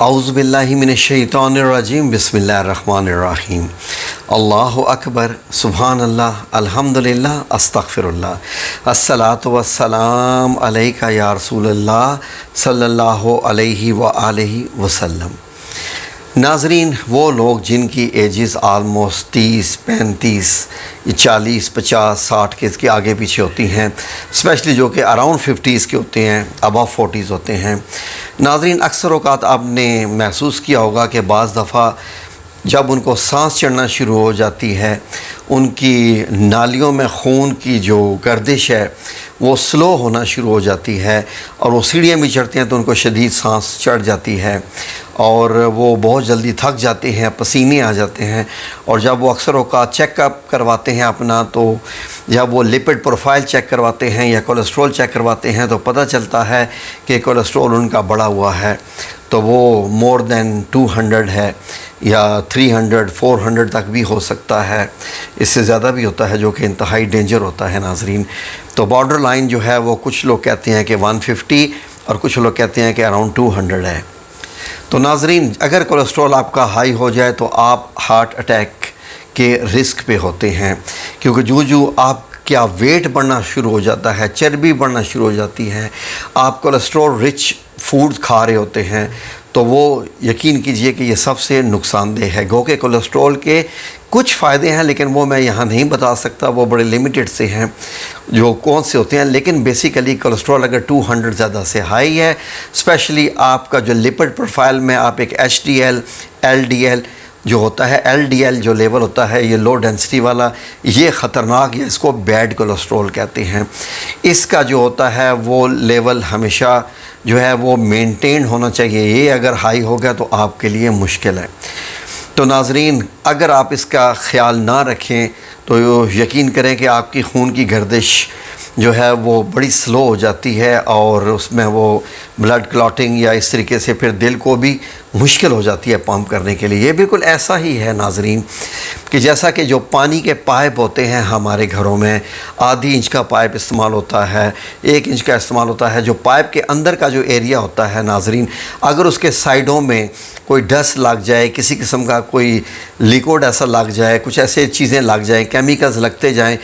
اعوذ باللہ من الشیطان الرجیم بسم اللہ الرحمن الرحیم اللہ اکبر سبحان اللہ الحمدللہ استغفر اللہ الصلاۃ والسلام علیکہ یا رسول اللہ صلی اللہ علیہ وآلہ وسلم۔ ناظرین، وہ لوگ جن کی ایجز آلموسٹ 30، 35، 40، 50، 60 کے آگے پیچھے ہوتی ہیں، اسپیشلی جو کہ اراؤنڈ 50s کے ہوتے ہیں، ابو 40s ہوتے ہیں، ناظرین اکثر اوقات آپ نے محسوس کیا ہوگا کہ بعض دفعہ جب ان کو سانس چڑھنا شروع ہو جاتی ہے، ان کی نالیوں میں خون کی جو گردش ہے وہ سلو ہونا شروع ہو جاتی ہے، اور وہ سیڑھیاں بھی چڑھتے ہیں تو ان کو شدید سانس چڑھ جاتی ہے اور وہ بہت جلدی تھک جاتے ہیں، پسینے آ جاتے ہیں۔ اور جب وہ اکثر اوقات چیک اپ کرواتے ہیں اپنا، تو جب وہ لپڈ پروفائل چیک کرواتے ہیں یا کولیسٹرول چیک کرواتے ہیں تو پتہ چلتا ہے کہ کولیسٹرول ان کا بڑھا ہوا ہے، تو وہ مور دین 200 ہے یا 300، 400 تک بھی ہو سکتا ہے، اس سے زیادہ بھی ہوتا ہے، جو کہ انتہائی ڈینجر ہوتا ہے ناظرین۔ تو بارڈر لائن جو ہے وہ کچھ لوگ کہتے ہیں کہ 150 اور کچھ لوگ کہتے ہیں کہ اراؤنڈ 200 ہے۔ تو ناظرین، اگر کولیسٹرول آپ کا ہائی ہو جائے تو آپ ہارٹ اٹیک کے رسک پہ ہوتے ہیں، کیونکہ جو آپ کیا ویٹ بڑھنا شروع ہو جاتا ہے، چربی بڑھنا شروع ہو جاتی ہے، آپ کولیسٹرول رچ فوڈ کھا رہے ہوتے ہیں، تو وہ یقین کیجئے کہ یہ سب سے نقصان دہ ہے۔ گو کہ کولیسٹرول کے کچھ فائدے ہیں لیکن وہ میں یہاں نہیں بتا سکتا، وہ بڑے لیمیٹڈ سے ہیں جو کون سے ہوتے ہیں، لیکن بیسیکلی کولیسٹرول اگر 200 زیادہ سے ہائی ہے، اسپیشلی آپ کا جو لپڈ پروفائل میں آپ ایک HDL، LDL جو ہوتا ہے، LDL جو لیول ہوتا ہے یہ لو ڈینسٹی والا، یہ خطرناک ہے، اس کو بیڈ کولیسٹرول کہتے ہیں۔ اس کا جو ہوتا ہے وہ لیول ہمیشہ جو ہے وہ مینٹین ہونا چاہیے، یہ اگر ہائی ہو گیا تو آپ کے لیے مشکل ہے۔ تو ناظرین، اگر آپ اس کا خیال نہ رکھیں تو یقین کریں کہ آپ کی خون کی گردش جو ہے وہ بڑی سلو ہو جاتی ہے، اور اس میں وہ بلڈ کلاٹنگ یا اس طریقے سے پھر دل کو بھی مشکل ہو جاتی ہے پمپ کرنے کے لیے۔ یہ بالکل ایسا ہی ہے ناظرین کہ جیسا کہ جو پانی کے پائپ ہوتے ہیں ہمارے گھروں میں، آدھی انچ کا پائپ استعمال ہوتا ہے، 1 انچ کا استعمال ہوتا ہے، جو پائپ کے اندر کا جو ایریا ہوتا ہے ناظرین، اگر اس کے سائڈوں میں کوئی ڈسٹ لگ جائے، کسی قسم کا کوئی لیکوڈ ایسا لگ جائے، کچھ ایسے چیزیں لگ جائیں، کیمیکلز لگتے جائیں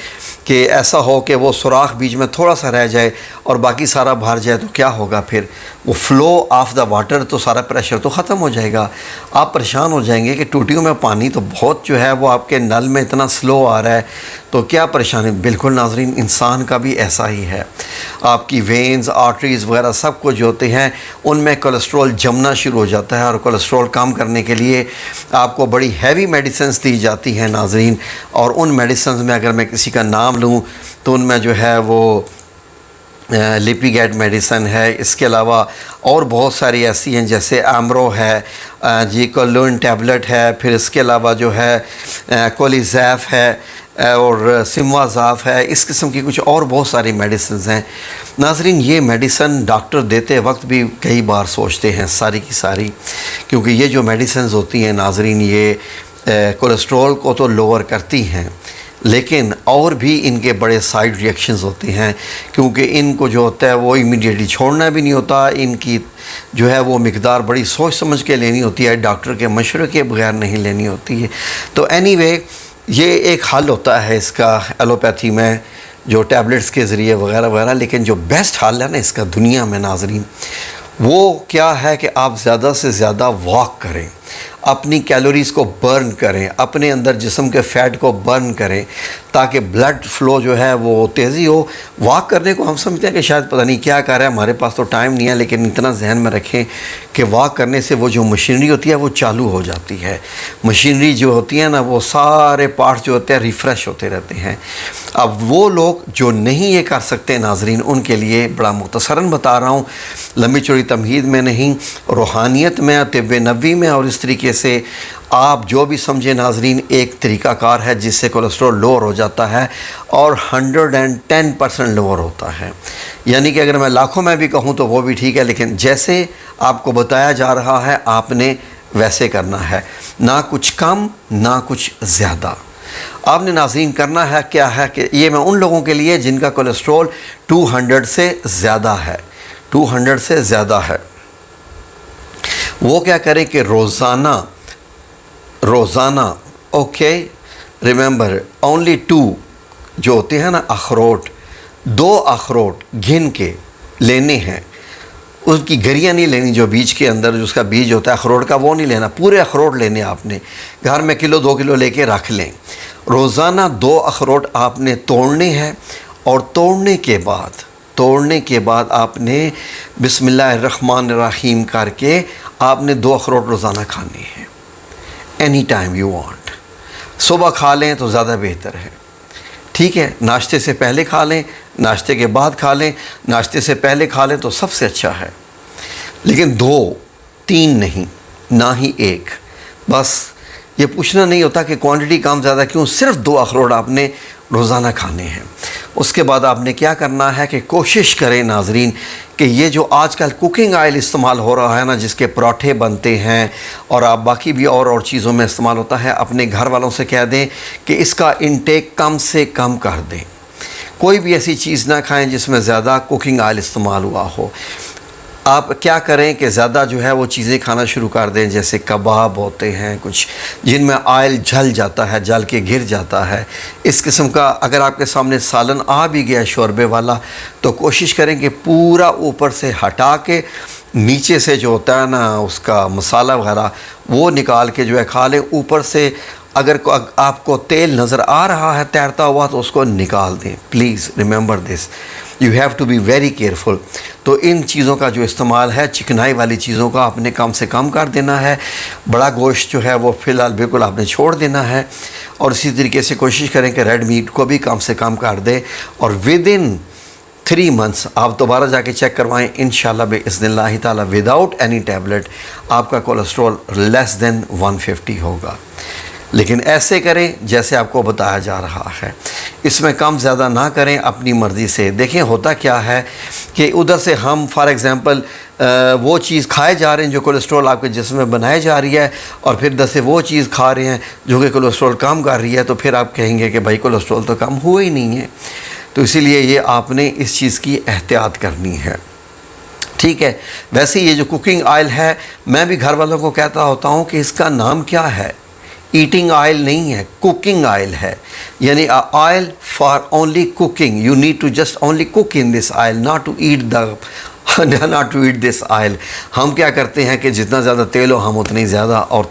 کہ ایسا ہو کہ وہ سوراخ بیچ میں تھوڑا سا رہ جائے اور باقی سارا بھر جائے، تو کیا ہوگا پھر؟ وہ فلو آف دا واٹر، تو سارا پریشر تو ختم ہو جائے گا، آپ پریشان ہو جائیں گے کہ ٹوٹیوں میں پانی تو بہت جو ہے وہ آپ کے نل میں اتنا سلو آ رہا ہے، تو کیا پریشانی؟ بالکل ناظرین، انسان کا بھی ایسا ہی ہے، آپ کی وینز، آرٹریز وغیرہ سب کچھ جو ہوتے ہیں ان میں کولیسٹرول جمنا شروع ہو جاتا ہے، اور کولیسٹرول کم کرنے کے لیے آپ کو بڑی ہیوی میڈیسنز دی جاتی ہیں ناظرین۔ اور ان میڈیسنز میں اگر میں کسی کا نام لوں تو ان میں جو ہے وہ لیپیگیٹ میڈیسن ہے، اس کے علاوہ اور بہت ساری ایسی ہیں جیسے ایمرو ہے، کولون ٹیبلٹ ہے، پھر اس کے علاوہ جو ہے کولیزیف ہے اور سموازاف ہے، اس قسم کی کچھ اور بہت ساری میڈیسنز ہیں ناظرین۔ یہ میڈیسن ڈاکٹر دیتے وقت بھی کئی بار سوچتے ہیں ساری کی ساری، کیونکہ یہ جو میڈیسنز ہوتی ہیں ناظرین یہ کولیسٹرول کو تو لوور کرتی ہیں، لیکن اور بھی ان کے بڑے سائیڈ ریئیکشنز ہوتے ہیں، کیونکہ ان کو جو ہوتا ہے وہ امیڈیٹلی چھوڑنا بھی نہیں ہوتا، ان کی جو ہے وہ مقدار بڑی سوچ سمجھ کے لینی ہوتی ہے، ڈاکٹر کے مشورے کے بغیر نہیں لینی ہوتی ہے۔ تو اینی وے، یہ ایک حل ہوتا ہے اس کا ایلوپیتھی میں، جو ٹیبلٹس کے ذریعے وغیرہ وغیرہ، لیکن جو بیسٹ حل ہے نا اس کا دنیا میں ناظرین، وہ کیا ہے کہ آپ زیادہ سے زیادہ واک کریں، اپنی کیلوریز کو برن کریں، اپنے اندر جسم کے فیٹ کو برن کریں تاکہ بلڈ فلو جو ہے وہ تیزی ہو۔ واک کرنے کو ہم سمجھتے ہیں کہ شاید پتہ نہیں کیا کر رہا ہے، ہمارے پاس تو ٹائم نہیں ہے، لیکن اتنا ذہن میں رکھیں کہ واک کرنے سے وہ جو مشینری ہوتی ہے وہ چالو ہو جاتی ہے، مشینری جو ہوتی ہے نا وہ سارے پارٹس جو ہوتے ہیں ریفریش ہوتے رہتے ہیں۔ اب وہ لوگ جو نہیں یہ کر سکتے ناظرین، ان کے لیے بڑا مختصراً بتا رہا ہوں، لمبی چوڑی تمہید میں نہیں، روحانیت میں، طب نبوی میں، اور اس طریقے سے آپ جو بھی سمجھیں ناظرین، ایک طریقہ کار ہے جس سے کولیسٹرول لوور ہو جاتا ہے، اور 110% لوور ہوتا ہے، یعنی کہ اگر میں لاکھوں میں بھی کہوں تو وہ بھی ٹھیک ہے، لیکن جیسے آپ کو بتایا جا رہا ہے آپ نے ویسے کرنا ہے، نہ کچھ کم نہ کچھ زیادہ۔ آپ نے ناظرین کرنا ہے کیا ہے کہ یہ میں ان لوگوں کے لیے جن کا کولیسٹرول 200 سے زیادہ ہے، 200 سے زیادہ ہے، وہ کیا کریں کہ روزانہ اوکے ریممبر اونلی 2 جو ہوتے ہیں نا اخروٹ، 2 اخروٹ گھن کے لینے ہیں. اس کی گریاں نہیں لینی، جو بیج کے اندر جو اس کا بیج ہوتا ہے اخروٹ کا وہ نہیں لینا، پورے اخروٹ لینے آپ نے. گھر میں 1-2 کلو لے کے رکھ لیں. روزانہ 2 اخروٹ آپ نے توڑنے ہیں، اور توڑنے کے بعد آپ نے بسم اللہ الرحمن الرحیم کر کے آپ نے 2 اخروٹ روزانہ کھانے ہیں. Any time you want. صبح کھا لیں تو زیادہ بہتر ہے، ٹھیک ہے. ناشتے سے پہلے کھا لیں، ناشتے کے بعد کھا لیں، ناشتے سے پہلے کھا لیں تو سب سے اچھا ہے. لیکن 2-3 نہیں، نہ ہی 1. بس یہ پوچھنا نہیں ہوتا کہ کوانٹٹی کم زیادہ کیوں، صرف 2 اخروٹ آپ نے روزانہ کھانے ہیں. اس کے بعد آپ نے کیا کرنا ہے کہ کوشش کریں ناظرین کہ یہ جو آج کل کوکنگ آئل استعمال ہو رہا ہے نا، جس کے پراٹھے بنتے ہیں اور آپ باقی بھی اور چیزوں میں استعمال ہوتا ہے، اپنے گھر والوں سے کہہ دیں کہ اس کا انٹیک کم سے کم کر دیں. کوئی بھی ایسی چیز نہ کھائیں جس میں زیادہ کوکنگ آئل استعمال ہوا ہو. آپ کیا کریں کہ زیادہ جو ہے وہ چیزیں کھانا شروع کر دیں، جیسے کباب ہوتے ہیں کچھ جن میں آئل جل جاتا ہے، جل کے گر جاتا ہے. اس قسم کا اگر آپ کے سامنے سالن آ بھی گیا شوربے والا تو کوشش کریں کہ پورا اوپر سے ہٹا کے نیچے سے جو ہوتا ہے نا اس کا مسالہ وغیرہ وہ نکال کے جو ہے کھا لیں. اوپر سے اگر آپ کو تیل نظر آ رہا ہے تیرتا ہوا تو اس کو نکال دیں. Please remember this, you have to be very careful. تو ان چیزوں کا جو استعمال ہے، چکنائی والی چیزوں کا آپ نے کم سے کم کر دینا ہے. بڑا گوشت جو ہے وہ فی الحال بالکل آپ نے چھوڑ دینا ہے. اور اسی طریقے سے کوشش کریں کہ ریڈ میٹ کو بھی کم سے کم کر دیں. اور ودن 3 months آپ دوبارہ جا کے چیک کروائیں، انشاءاللہ باذن اللہ تعالیٰ وداؤٹ اینی ٹیبلٹ آپ کا کولیسٹرول لیس دین 150 ہوگا. لیکن ایسے کریں جیسے آپ کو بتایا جا رہا ہے، اس میں کم زیادہ نہ کریں اپنی مرضی سے. دیکھیں ہوتا کیا ہے کہ ادھر سے ہم فار ایگزامپل وہ چیز کھائے جا رہے ہیں جو کولیسٹرول آپ کے جسم میں بنائے جا رہی ہے، اور پھر ادھر سے وہ چیز کھا رہے ہیں جو کہ کولیسٹرول کم کر رہی ہے، تو پھر آپ کہیں گے کہ بھائی کولیسٹرول تو کم ہوا ہی نہیں ہے. تو اسی لیے یہ آپ نے اس چیز کی احتیاط کرنی ہے، ٹھیک ہے. ویسے یہ جو کوکنگ آئل ہے، میں بھی گھر والوں کو کہتا ہوتا ہوں کہ اس کا نام کیا ہے. ایٹنگ آئل نہیں ہے، کوکنگ آئل ہے. یعنی oil for only cooking. You need to just only cook in this oil, not to eat this oil. ہم کیا کرتے ہیں کہ جتنا زیادہ تیل ہو ہم اتنی زیادہ، اور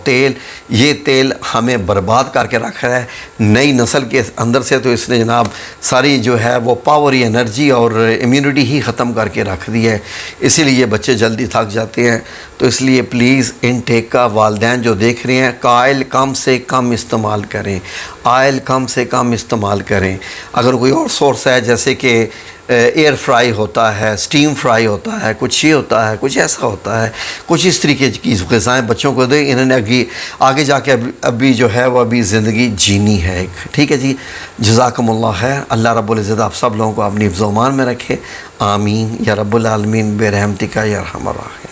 یہ تیل ہمیں برباد کر کے رکھا ہے نئی نسل کے اندر سے. تو اس نے جناب ساری جو ہے وہ پاور، انرجی اور امیونٹی ہی ختم کر کے رکھ دی ہے. اسی لیے بچے جلدی تھک جاتے ہیں. تو اس لیے پلیز انٹیک کا والدین جو دیکھ رہے ہیں، آئل کم سے کم استعمال کریں، آئل کم سے کم استعمال کریں. اگر کوئی اور سورس ہے جیسے کہ ایئر فرائی ہوتا ہے، سٹیم فرائی ہوتا ہے، کچھ یہ ہوتا ہے، کچھ ایسا ہوتا ہے، کچھ اس طریقے کی غذائیں بچوں کو دیں. انہوں نے آگے جا کے ابھی جو ہے وہ ابھی زندگی جینی ہے ایک. ٹھیک ہے جی، جزاکم اللہ خیر. اللہ رب العزت آپ سب لوگوں کو اپنی حفظ و امان میں رکھے. آمین یا رب العالمین برحمتک یا ارحم الراحمین.